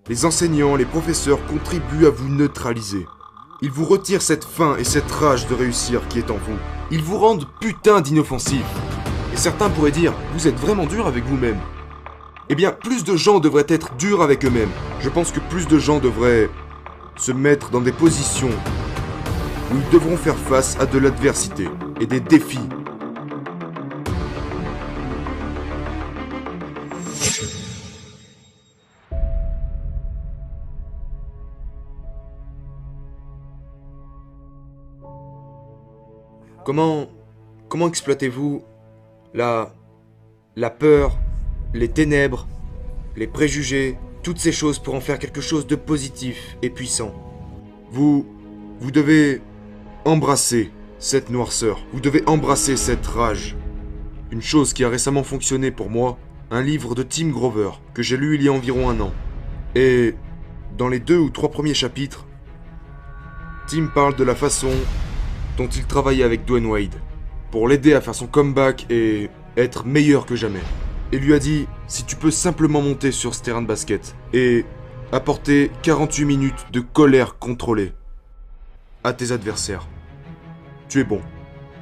Les enseignants, les professeurs contribuent à vous neutraliser. Ils vous retirent cette faim et cette rage de réussir qui est en vous. Ils vous rendent putain d'inoffensifs. Et certains pourraient dire, vous êtes vraiment dur avec vous-même. Eh bien, plus de gens devraient être durs avec eux-mêmes. Je pense que plus de gens devraient se mettre dans des positions où ils devront faire face à de l'adversité et des défis. Comment exploitez-vous la peur, les ténèbres, les préjugés, toutes ces choses pour en faire quelque chose de positif et puissant? Vous devez embrasser cette noirceur, vous devez embrasser cette rage. Une chose qui a récemment fonctionné pour moi, un livre de Tim Grover, que j'ai lu il y a environ 1 an. Et dans les 2 ou 3 premiers chapitres, Tim parle de la façon dont il travaillait avec Dwayne Wade, pour l'aider à faire son comeback et être meilleur que jamais. Et lui a dit, si tu peux simplement monter sur ce terrain de basket et apporter 48 minutes de colère contrôlée à tes adversaires, tu es bon,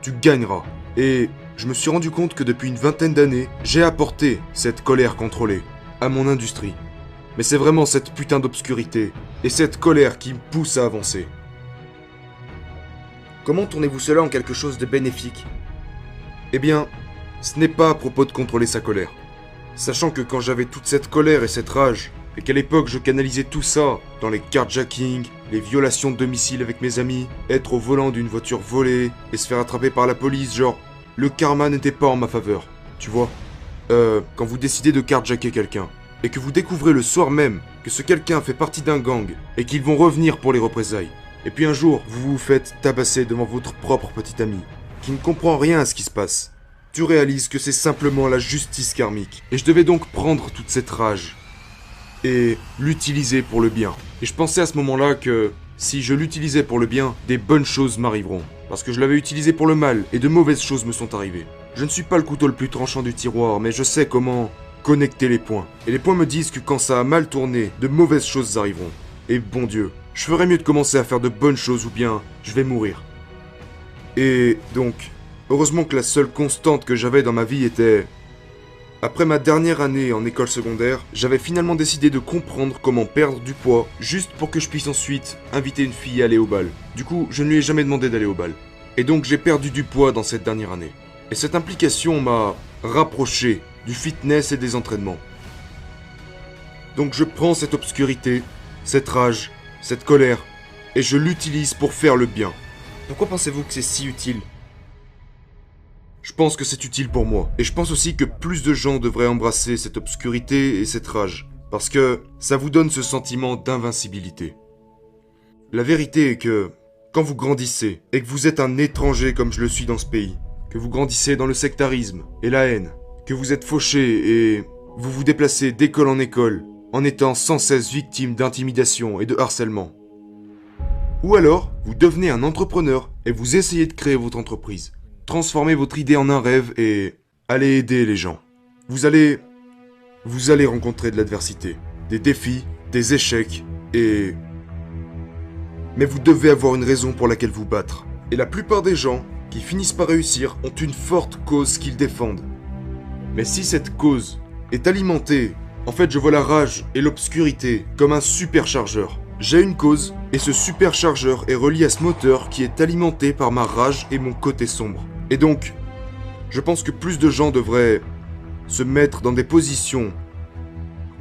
tu gagneras. Et je me suis rendu compte que depuis une vingtaine d'années, j'ai apporté cette colère contrôlée à mon industrie. Mais c'est vraiment cette putain d'obscurité et cette colère qui me pousse à avancer. Comment tournez-vous cela en quelque chose de bénéfique? Eh bien, ce n'est pas à propos de contrôler sa colère. Sachant que quand j'avais toute cette colère et cette rage, et qu'à l'époque je canalisais tout ça dans les carjackings, les violations de domicile avec mes amis, être au volant d'une voiture volée et se faire attraper par la police, genre, le karma n'était pas en ma faveur, tu vois. Quand vous décidez de carjacker quelqu'un, et que vous découvrez le soir même que ce quelqu'un fait partie d'un gang, et qu'ils vont revenir pour les représailles, et puis un jour, vous vous faites tabasser devant votre propre petit ami, qui ne comprend rien à ce qui se passe. Tu réalises que c'est simplement la justice karmique. Et je devais donc prendre toute cette rage et l'utiliser pour le bien. Et je pensais à ce moment-là que si je l'utilisais pour le bien, des bonnes choses m'arriveront. Parce que je l'avais utilisé pour le mal et de mauvaises choses me sont arrivées. Je ne suis pas le couteau le plus tranchant du tiroir, mais je sais comment connecter les points. Et les points me disent que quand ça a mal tourné, de mauvaises choses arriveront. Et bon Dieu, je ferais mieux de commencer à faire de bonnes choses ou bien je vais mourir. Et donc, heureusement que la seule constante que j'avais dans ma vie était... Après ma dernière année en école secondaire, j'avais finalement décidé de comprendre comment perdre du poids, juste pour que je puisse ensuite inviter une fille à aller au bal. Du coup, je ne lui ai jamais demandé d'aller au bal. Et donc j'ai perdu du poids dans cette dernière année. Et cette implication m'a rapproché du fitness et des entraînements. Donc je prends cette obscurité, cette rage, cette colère, et je l'utilise pour faire le bien. Pourquoi pensez-vous que c'est si utile ? Je pense que c'est utile pour moi. Et je pense aussi que plus de gens devraient embrasser cette obscurité et cette rage. Parce que ça vous donne ce sentiment d'invincibilité. La vérité est que, quand vous grandissez, et que vous êtes un étranger comme je le suis dans ce pays, que vous grandissez dans le sectarisme et la haine, que vous êtes fauché et vous vous déplacez d'école en école, en étant sans cesse victime d'intimidation et de harcèlement. Ou alors, vous devenez un entrepreneur et vous essayez de créer votre entreprise. Transformez votre idée en un rêve et allez aider les gens. Vous allez rencontrer de l'adversité, des défis, des échecs et... Mais vous devez avoir une raison pour laquelle vous battre. Et la plupart des gens qui finissent par réussir ont une forte cause qu'ils défendent. Mais si cette cause est alimentée, en fait je vois la rage et l'obscurité comme un superchargeur. J'ai une cause et ce superchargeur est relié à ce moteur qui est alimenté par ma rage et mon côté sombre. Et donc, je pense que plus de gens devraient se mettre dans des positions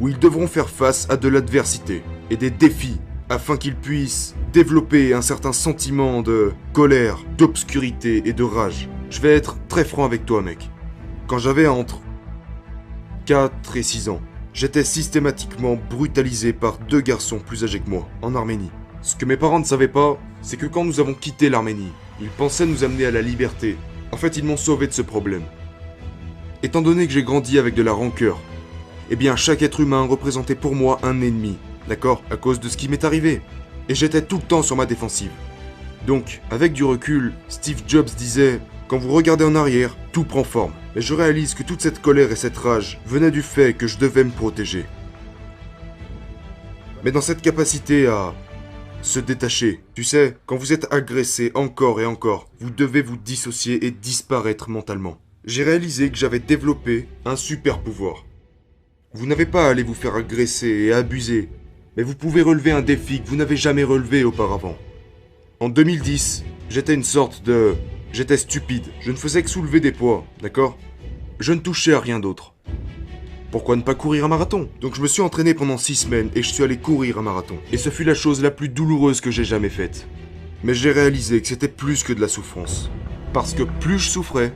où ils devront faire face à de l'adversité et des défis afin qu'ils puissent développer un certain sentiment de colère, d'obscurité et de rage. Je vais être très franc avec toi, mec. Quand j'avais entre 4 et 6 ans, j'étais systématiquement brutalisé par 2 garçons plus âgés que moi, en Arménie. Ce que mes parents ne savaient pas, c'est que quand nous avons quitté l'Arménie, ils pensaient nous amener à la liberté. En fait, ils m'ont sauvé de ce problème. Étant donné que j'ai grandi avec de la rancœur, eh bien, chaque être humain représentait pour moi un ennemi, d'accord, à cause de ce qui m'est arrivé. Et j'étais tout le temps sur ma défensive. Donc, avec du recul, Steve Jobs disait « Quand vous regardez en arrière, tout prend forme. » Mais je réalise que toute cette colère et cette rage venaient du fait que je devais me protéger. mais dans cette capacité à se détacher. Tu sais, quand vous êtes agressé encore et encore, vous devez vous dissocier et disparaître mentalement. J'ai réalisé que j'avais développé un super pouvoir. Vous n'avez pas à aller vous faire agresser et abuser, mais vous pouvez relever un défi que vous n'avez jamais relevé auparavant. En 2010, j'étais une sorte de... J'étais stupide, je ne faisais que soulever des poids, d'accord? Je ne touchais à rien d'autre. Pourquoi ne pas courir un marathon? Donc je me suis entraîné pendant 6 semaines et je suis allé courir un marathon. Et ce fut la chose la plus douloureuse que j'ai jamais faite. Mais j'ai réalisé que c'était plus que de la souffrance. Parce que plus je souffrais,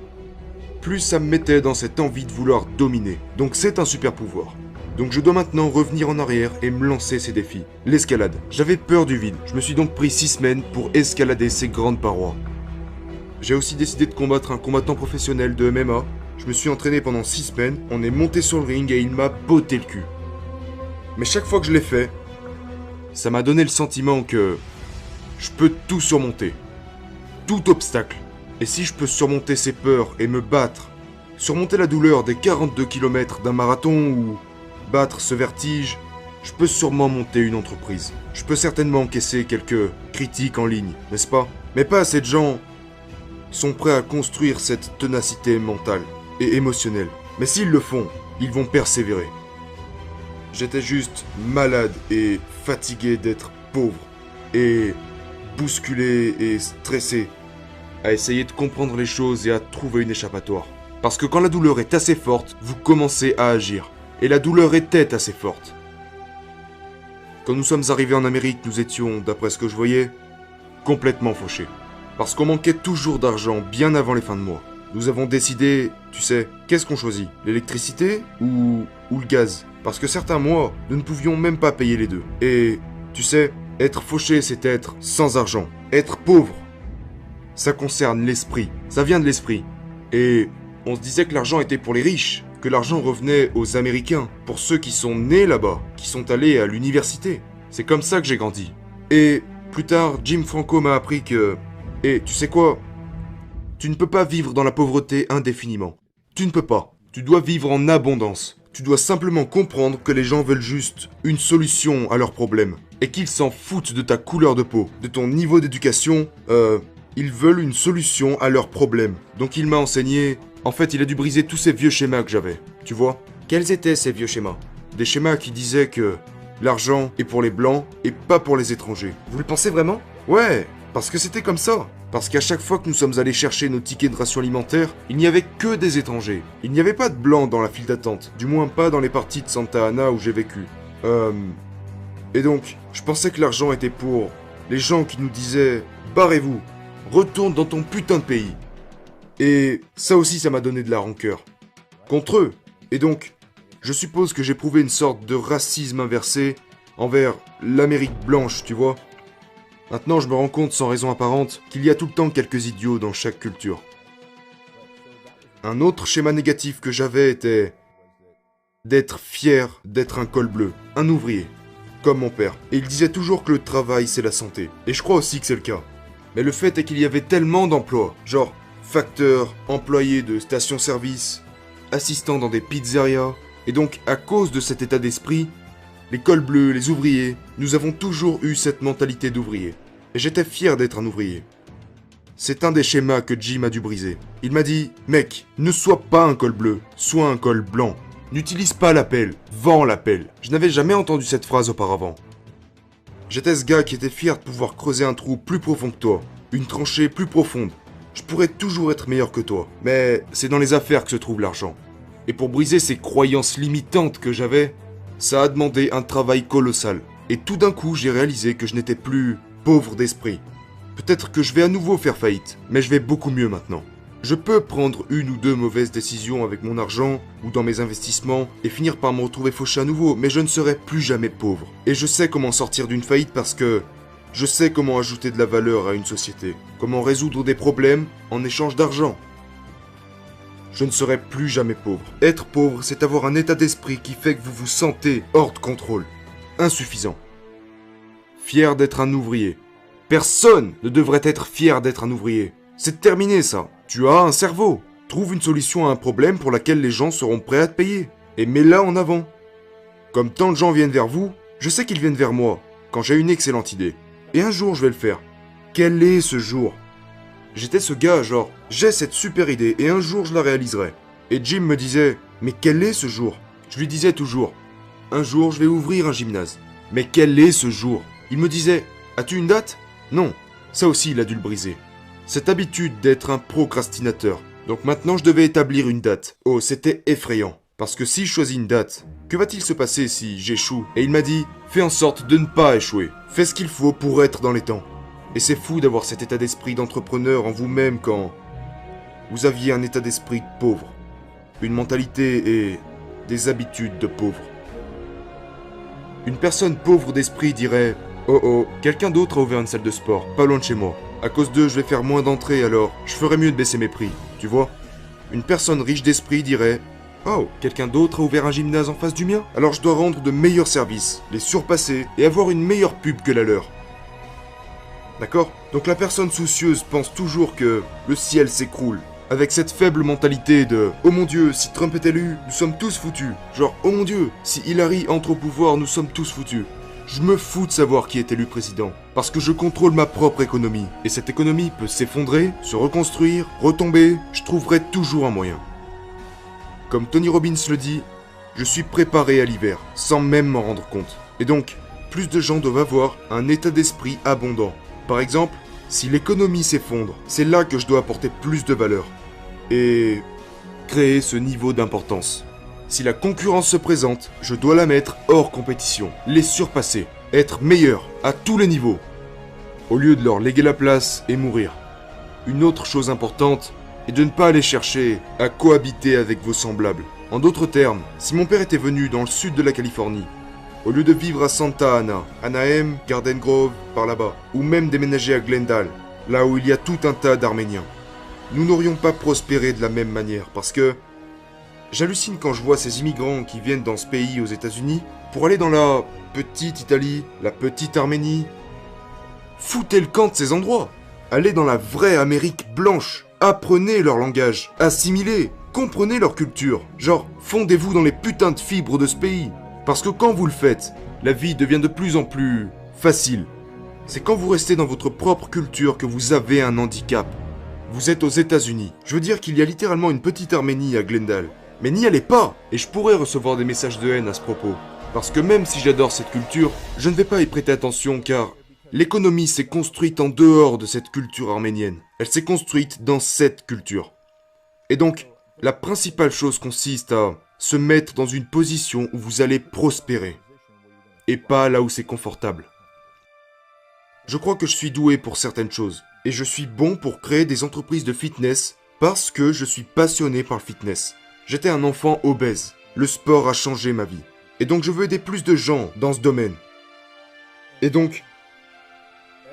plus ça me mettait dans cette envie de vouloir dominer. Donc c'est un super pouvoir. Donc je dois maintenant revenir en arrière et me lancer ces défis. L'escalade. J'avais peur du vide. Je me suis donc pris 6 semaines pour escalader ces grandes parois. J'ai aussi décidé de combattre un combattant professionnel de MMA. Je me suis entraîné pendant 6 semaines, on est monté sur le ring et il m'a botté le cul. Mais chaque fois que je l'ai fait, ça m'a donné le sentiment que je peux tout surmonter. Tout obstacle. Et si je peux surmonter ces peurs et me battre, surmonter la douleur des 42 km d'un marathon ou battre ce vertige, je peux sûrement monter une entreprise. Je peux certainement encaisser quelques critiques en ligne, n'est-ce pas? Mais pas assez de gens sont prêts à construire cette ténacité mentale et émotionnelle. Mais s'ils le font, ils vont persévérer. J'étais juste malade et fatigué d'être pauvre et bousculé et stressé à essayer de comprendre les choses et à trouver une échappatoire. Parce que quand la douleur est assez forte, vous commencez à agir. Et la douleur était assez forte. Quand nous sommes arrivés en Amérique, nous étions, d'après ce que je voyais, complètement fauchés. Parce qu'on manquait toujours d'argent bien avant les fins de mois. Nous avons décidé, tu sais, qu'est-ce qu'on choisit? L'électricité ou le gaz? Parce que certains mois, nous ne pouvions même pas payer les deux. Et, tu sais, être fauché, c'est être sans argent. Être pauvre, ça concerne l'esprit. Ça vient de l'esprit. Et on se disait que l'argent était pour les riches, que l'argent revenait aux Américains, pour ceux qui sont nés là-bas, qui sont allés à l'université. C'est comme ça que j'ai grandi. Et plus tard, Jim Franco m'a appris que... Et tu sais quoi? Tu ne peux pas vivre dans la pauvreté indéfiniment. Tu ne peux pas. Tu dois vivre en abondance. Tu dois simplement comprendre que les gens veulent juste une solution à leurs problèmes. Et qu'ils s'en foutent de ta couleur de peau, de ton niveau d'éducation. Ils veulent une solution à leurs problèmes. Donc il m'a enseigné... En fait, il a dû briser tous ces vieux schémas que j'avais. Tu vois? Quels étaient ces vieux schémas? Des schémas qui disaient que l'argent est pour les blancs et pas pour les étrangers. Vous le pensez vraiment? Ouais, parce que c'était comme ça. Parce qu'à chaque fois que nous sommes allés chercher nos tickets de ration alimentaire, il n'y avait que des étrangers. Il n'y avait pas de blancs dans la file d'attente. Du moins pas dans les parties de Santa Ana où j'ai vécu. Et donc, je pensais que l'argent était pour les gens qui nous disaient « Barrez-vous, retourne dans ton putain de pays ». Et ça aussi, ça m'a donné de la rancœur. Contre eux. Et donc, je suppose que j'ai prouvé une sorte de racisme inversé envers l'Amérique blanche, tu vois. Maintenant, je me rends compte sans raison apparente qu'il y a tout le temps quelques idiots dans chaque culture. Un autre schéma négatif que j'avais était d'être fier d'être un col bleu, un ouvrier, comme mon père. Et il disait toujours que le travail c'est la santé. Et je crois aussi que c'est le cas. Mais le fait est qu'il y avait tellement d'emplois, genre facteur, employé de station-service, assistant dans des pizzerias. Et donc, à cause de cet état d'esprit, les cols bleus, les ouvriers, nous avons toujours eu cette mentalité d'ouvrier. Et j'étais fier d'être un ouvrier. C'est un des schémas que Jim a dû briser. Il m'a dit, mec, ne sois pas un col bleu, sois un col blanc. N'utilise pas la pelle, vends la pelle. Je n'avais jamais entendu cette phrase auparavant. J'étais ce gars qui était fier de pouvoir creuser un trou plus profond que toi, une tranchée plus profonde. Je pourrais toujours être meilleur que toi, mais c'est dans les affaires que se trouve l'argent. Et pour briser ces croyances limitantes que j'avais, ça a demandé un travail colossal. Et tout d'un coup, j'ai réalisé que je n'étais plus pauvre d'esprit. Peut-être que je vais à nouveau faire faillite, mais je vais beaucoup mieux maintenant. Je peux prendre une ou deux mauvaises décisions avec mon argent ou dans mes investissements et finir par me retrouver fauché à nouveau, mais je ne serai plus jamais pauvre. Et je sais comment sortir d'une faillite parce que je sais comment ajouter de la valeur à une société, comment résoudre des problèmes en échange d'argent. Je ne serai plus jamais pauvre. Être pauvre, c'est avoir un état d'esprit qui fait que vous vous sentez hors de contrôle, insuffisant. Fier d'être un ouvrier. Personne ne devrait être fier d'être un ouvrier. C'est terminé ça. Tu as un cerveau. Trouve une solution à un problème pour laquelle les gens seront prêts à te payer. Et mets-la en avant. Comme tant de gens viennent vers vous, Je sais qu'ils viennent vers moi quand j'ai une excellente idée. Et un jour, je vais le faire. Quel est ce jour? J'étais ce gars, genre, j'ai cette super idée et un jour je la réaliserai. Et Jim me disait, mais quel est ce jour? Je lui disais toujours, un jour je vais ouvrir un gymnase. Mais quel est ce jour? Il me disait, as-tu une date? Non, ça aussi il a dû le briser. Cette habitude d'être un procrastinateur. Donc maintenant je devais établir une date. Oh, c'était effrayant. Parce que si je choisis une date, que va-t-il se passer si j'échoue? Et il m'a dit, fais en sorte de ne pas échouer. Fais ce qu'il faut pour être dans les temps. Et c'est fou d'avoir cet état d'esprit d'entrepreneur en vous-même quand vous aviez un état d'esprit de pauvre. Une mentalité et des habitudes de pauvre. Une personne pauvre d'esprit dirait « Oh oh, quelqu'un d'autre a ouvert une salle de sport, pas loin de chez moi. À cause d'eux, je vais faire moins d'entrées alors je ferais mieux de baisser mes prix. » Tu vois? Une personne riche d'esprit dirait « Oh, quelqu'un d'autre a ouvert un gymnase en face du mien? Alors je dois rendre de meilleurs services, les surpasser et avoir une meilleure pub que la leur. » D'accord? Donc la personne soucieuse pense toujours que le ciel s'écroule. Avec cette faible mentalité de « Oh mon Dieu, si Trump est élu, nous sommes tous foutus. » Genre « Oh mon Dieu, si Hillary entre au pouvoir, nous sommes tous foutus. » Je me fous de savoir qui est élu président. Parce que je contrôle ma propre économie. Et cette économie peut s'effondrer, se reconstruire, retomber. Je trouverai toujours un moyen. Comme Tony Robbins le dit, je suis préparé à l'hiver, sans même m'en rendre compte. Et donc, plus de gens doivent avoir un état d'esprit abondant. Par exemple, si l'économie s'effondre, c'est là que je dois apporter plus de valeur. Et créer ce niveau d'importance. Si la concurrence se présente, je dois la mettre hors compétition, les surpasser, être meilleur à tous les niveaux, au lieu de leur léguer la place et mourir. Une autre chose importante est de ne pas aller chercher à cohabiter avec vos semblables. En d'autres termes, si mon père était venu dans le sud de la Californie, au lieu de vivre à Santa Ana, Anaheim, Garden Grove, par là-bas, ou même déménager à Glendale, là où il y a tout un tas d'Arméniens, nous n'aurions pas prospéré de la même manière, parce que j'hallucine quand je vois ces immigrants qui viennent dans ce pays aux États-Unis pour aller dans la petite Italie, la petite Arménie. Foutez le camp de ces endroits. Allez dans la vraie Amérique blanche. Apprenez leur langage. Assimilez. Comprenez leur culture. Genre, fondez-vous dans les putains de fibres de ce pays. Parce que quand vous le faites, la vie devient de plus en plus facile. C'est quand vous restez dans votre propre culture que vous avez un handicap. Vous êtes aux États-Unis. Je veux dire qu'il y a littéralement une petite Arménie à Glendale. Mais n'y allez pas! Et je pourrais recevoir des messages de haine à ce propos. Parce que même si j'adore cette culture, je ne vais pas y prêter attention car l'économie s'est construite en dehors de cette culture arménienne. Elle s'est construite dans cette culture. Et donc, la principale chose consiste à se mettre dans une position où vous allez prospérer. Et pas là où c'est confortable. Je crois que je suis doué pour certaines choses. Et je suis bon pour créer des entreprises de fitness parce que je suis passionné par le fitness. J'étais un enfant obèse. Le sport a changé ma vie. Et donc je veux aider plus de gens dans ce domaine. Et donc,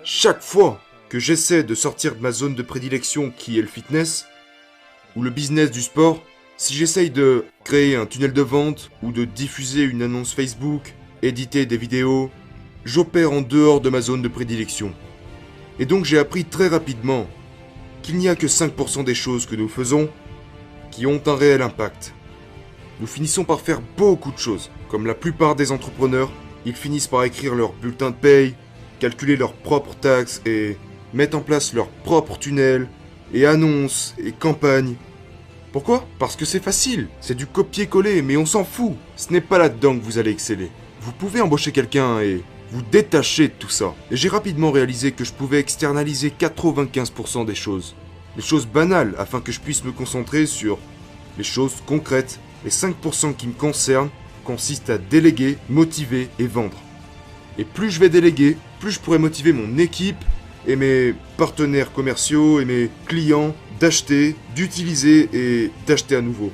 chaque fois que j'essaie de sortir de ma zone de prédilection qui est le fitness, ou le business du sport, si j'essaye de créer un tunnel de vente, ou de diffuser une annonce Facebook, éditer des vidéos, j'opère en dehors de ma zone de prédilection. Et donc j'ai appris très rapidement qu'il n'y a que 5% des choses que nous faisons qui ont un réel impact. Nous finissons par faire beaucoup de choses. Comme la plupart des entrepreneurs, ils finissent par écrire leur bulletin de paye, calculer leurs propres taxes et mettre en place leurs propres tunnels, et annonces, et campagnes. Pourquoi? Parce que c'est facile, c'est du copier-coller, mais on s'en fout. Ce n'est pas là-dedans que vous allez exceller. Vous pouvez embaucher quelqu'un et vous détacher de tout ça. Et j'ai rapidement réalisé que je pouvais externaliser 95% des choses. Les choses banales afin que je puisse me concentrer sur les choses concrètes. Les 5% qui me concernent consistent à déléguer, motiver et vendre. Et plus je vais déléguer, plus je pourrai motiver mon équipe et mes partenaires commerciaux et mes clients d'acheter, d'utiliser et d'acheter à nouveau.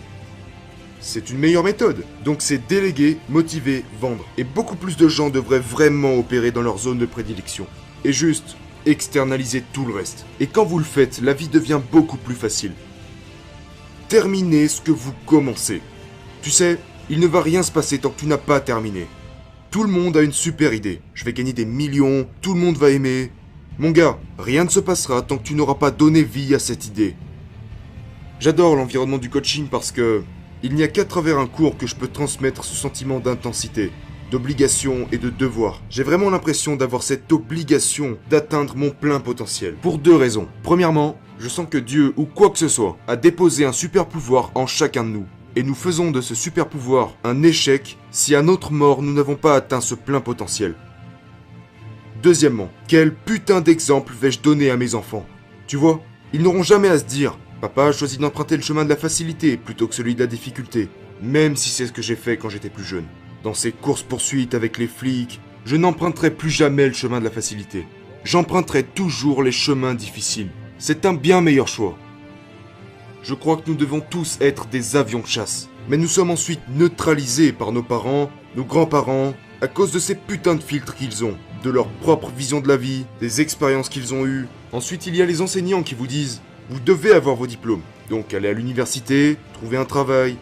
C'est une meilleure méthode. Donc c'est déléguer, motiver, vendre. Et beaucoup plus de gens devraient vraiment opérer dans leur zone de prédilection. Et juste externaliser tout le reste. Et quand vous le faites, la vie devient beaucoup plus facile. Terminez ce que vous commencez. Tu sais, il ne va rien se passer tant que tu n'as pas terminé. Tout le monde a une super idée. Je vais gagner des millions, tout le monde va aimer. Mon gars, rien ne se passera tant que tu n'auras pas donné vie à cette idée. J'adore l'environnement du coaching parce que il n'y a qu'à travers un cours que je peux transmettre ce sentiment d'intensité. d'obligation et de devoir. J'ai vraiment l'impression d'avoir cette obligation d'atteindre mon plein potentiel. Pour deux raisons. Premièrement, je sens que Dieu ou quoi que ce soit a déposé un super pouvoir en chacun de nous. Et nous faisons de ce super pouvoir un échec si à notre mort nous n'avons pas atteint ce plein potentiel. Deuxièmement, quel putain d'exemple vais-je donner à mes enfants? Tu vois, ils n'auront jamais à se dire « Papa a choisi d'emprunter le chemin de la facilité plutôt que celui de la difficulté », même si c'est ce que j'ai fait quand j'étais plus jeune. Dans ces courses-poursuites avec les flics, je n'emprunterai plus jamais le chemin de la facilité. J'emprunterai toujours les chemins difficiles. C'est un bien meilleur choix. Je crois que nous devons tous être des avions de chasse. Mais nous sommes ensuite neutralisés par nos parents, nos grands-parents, à cause de ces putains de filtres qu'ils ont, de leur propre vision de la vie, des expériences qu'ils ont eues. Ensuite, il y a les enseignants qui vous disent « Vous devez avoir vos diplômes, donc allez à l'université, trouvez un travail. »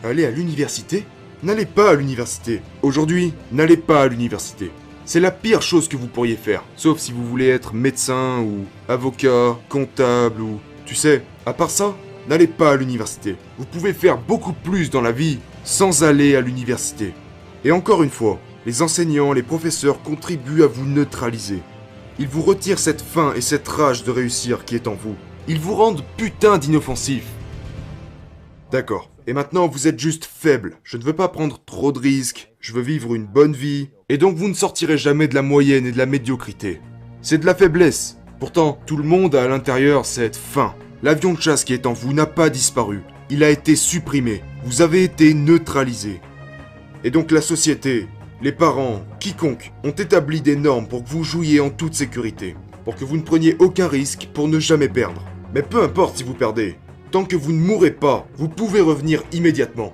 Allez à l'université ? N'allez pas à l'université. Aujourd'hui, n'allez pas à l'université. C'est la pire chose que vous pourriez faire. Sauf si vous voulez être médecin ou avocat, comptable ou... Tu sais, à part ça, n'allez pas à l'université. Vous pouvez faire beaucoup plus dans la vie sans aller à l'université. Et encore une fois, les enseignants, les professeurs contribuent à vous neutraliser. Ils vous retirent cette faim et cette rage de réussir qui est en vous. Ils vous rendent putain d'inoffensifs. D'accord. Et maintenant, vous êtes juste faible. Je ne veux pas prendre trop de risques. Je veux vivre une bonne vie. Et donc, vous ne sortirez jamais de la moyenne et de la médiocrité. C'est de la faiblesse. Pourtant, tout le monde a à l'intérieur cette faim. L'avion de chasse qui est en vous n'a pas disparu. Il a été supprimé. Vous avez été neutralisé. Et donc, la société, les parents, quiconque, ont établi des normes pour que vous jouiez en toute sécurité. Pour que vous ne preniez aucun risque pour ne jamais perdre. Mais peu importe si vous perdez. Tant que vous ne mourrez pas, vous pouvez revenir immédiatement.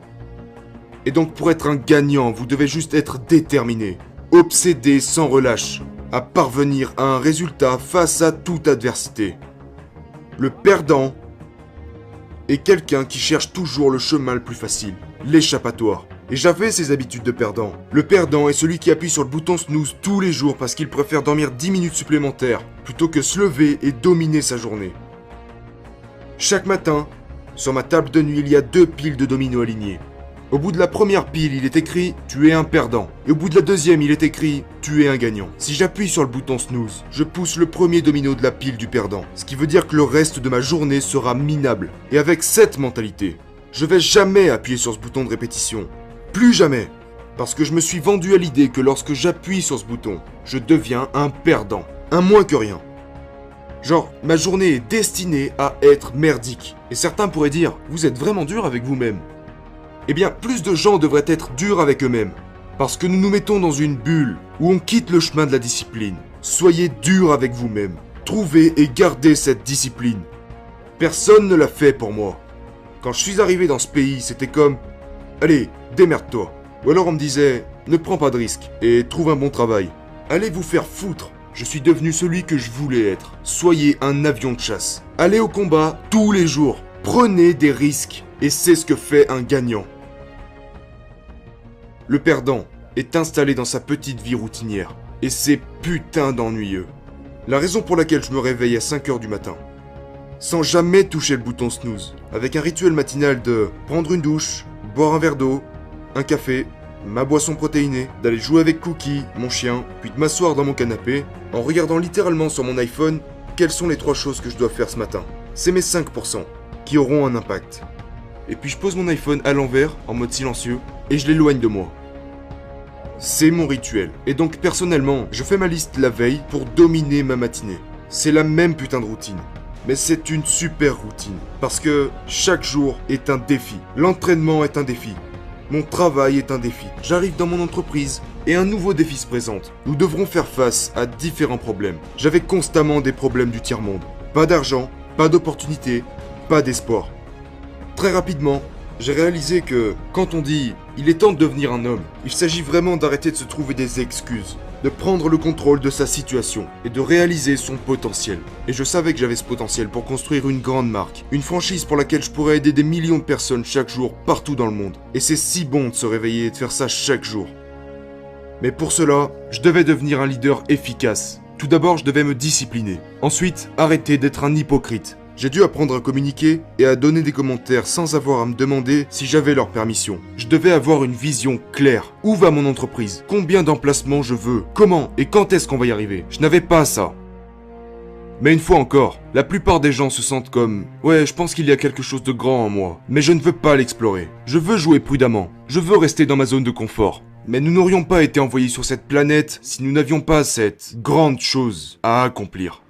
Et donc pour être un gagnant, vous devez juste être déterminé, obsédé sans relâche, à parvenir à un résultat face à toute adversité. Le perdant est quelqu'un qui cherche toujours le chemin le plus facile, l'échappatoire. Et j'avais ces habitudes de perdant. Le perdant est celui qui appuie sur le bouton snooze tous les jours parce qu'il préfère dormir 10 minutes supplémentaires plutôt que se lever et dominer sa journée. Chaque matin, sur ma table de nuit, il y a 2 piles de dominos alignées. Au bout de la première pile, il est écrit « Tu es un perdant ». Et au bout de la deuxième, il est écrit « Tu es un gagnant ». Si j'appuie sur le bouton snooze, je pousse le premier domino de la pile du perdant. Ce qui veut dire que le reste de ma journée sera minable. Et avec cette mentalité, je vais jamais appuyer sur ce bouton de répétition. Plus jamais. Parce que je me suis vendu à l'idée que lorsque j'appuie sur ce bouton, je deviens un perdant. Un moins que rien. Genre, ma journée est destinée à être merdique. Et certains pourraient dire, vous êtes vraiment dur avec vous-même. Eh bien, plus de gens devraient être durs avec eux-mêmes. Parce que nous nous mettons dans une bulle où on quitte le chemin de la discipline. Soyez durs avec vous-même. Trouvez et gardez cette discipline. Personne ne l'a fait pour moi. Quand je suis arrivé dans ce pays, c'était comme, allez, démerde-toi. Ou alors on me disait, ne prends pas de risques et trouve un bon travail. Allez vous faire foutre. Je suis devenu celui que je voulais être. Soyez un avion de chasse. Allez au combat tous les jours. Prenez des risques. Et c'est ce que fait un gagnant. Le perdant est installé dans sa petite vie routinière. Et c'est putain d'ennuyeux. La raison pour laquelle je me réveille à 5h du matin. Sans jamais toucher le bouton snooze. Avec un rituel matinal de prendre une douche, boire un verre d'eau, un café, ma boisson protéinée, d'aller jouer avec Cookie, mon chien, puis de m'asseoir dans mon canapé, en regardant littéralement sur mon iPhone quelles sont les 3 choses que je dois faire ce matin. C'est mes 5% qui auront un impact. Et puis je pose mon iPhone à l'envers, en mode silencieux, et je l'éloigne de moi. C'est mon rituel. Et donc personnellement, je fais ma liste la veille pour dominer ma matinée. C'est la même putain de routine. Mais c'est une super routine. Parce que chaque jour est un défi. L'entraînement est un défi. Mon travail est un défi. J'arrive dans mon entreprise et un nouveau défi se présente. Nous devrons faire face à différents problèmes. J'avais constamment des problèmes du tiers-monde. Pas d'argent, pas d'opportunités, pas d'espoir. Très rapidement, j'ai réalisé que quand on dit « il est temps de devenir un homme », il s'agit vraiment d'arrêter de se trouver des excuses, de prendre le contrôle de sa situation et de réaliser son potentiel. Et je savais que j'avais ce potentiel pour construire une grande marque, une franchise pour laquelle je pourrais aider des millions de personnes chaque jour partout dans le monde. Et c'est si bon de se réveiller et de faire ça chaque jour. Mais pour cela, je devais devenir un leader efficace. Tout d'abord, je devais me discipliner. Ensuite, arrêter d'être un hypocrite. J'ai dû apprendre à communiquer et à donner des commentaires sans avoir à me demander si j'avais leur permission. Je devais avoir une vision claire. Où va mon entreprise? Combien d'emplacements je veux? Comment et quand est-ce qu'on va y arriver? Je n'avais pas ça. Mais une fois encore, la plupart des gens se sentent comme « Ouais, je pense qu'il y a quelque chose de grand en moi, mais je ne veux pas l'explorer. Je veux jouer prudemment. Je veux rester dans ma zone de confort. » Mais nous n'aurions pas été envoyés sur cette planète si nous n'avions pas cette grande chose à accomplir.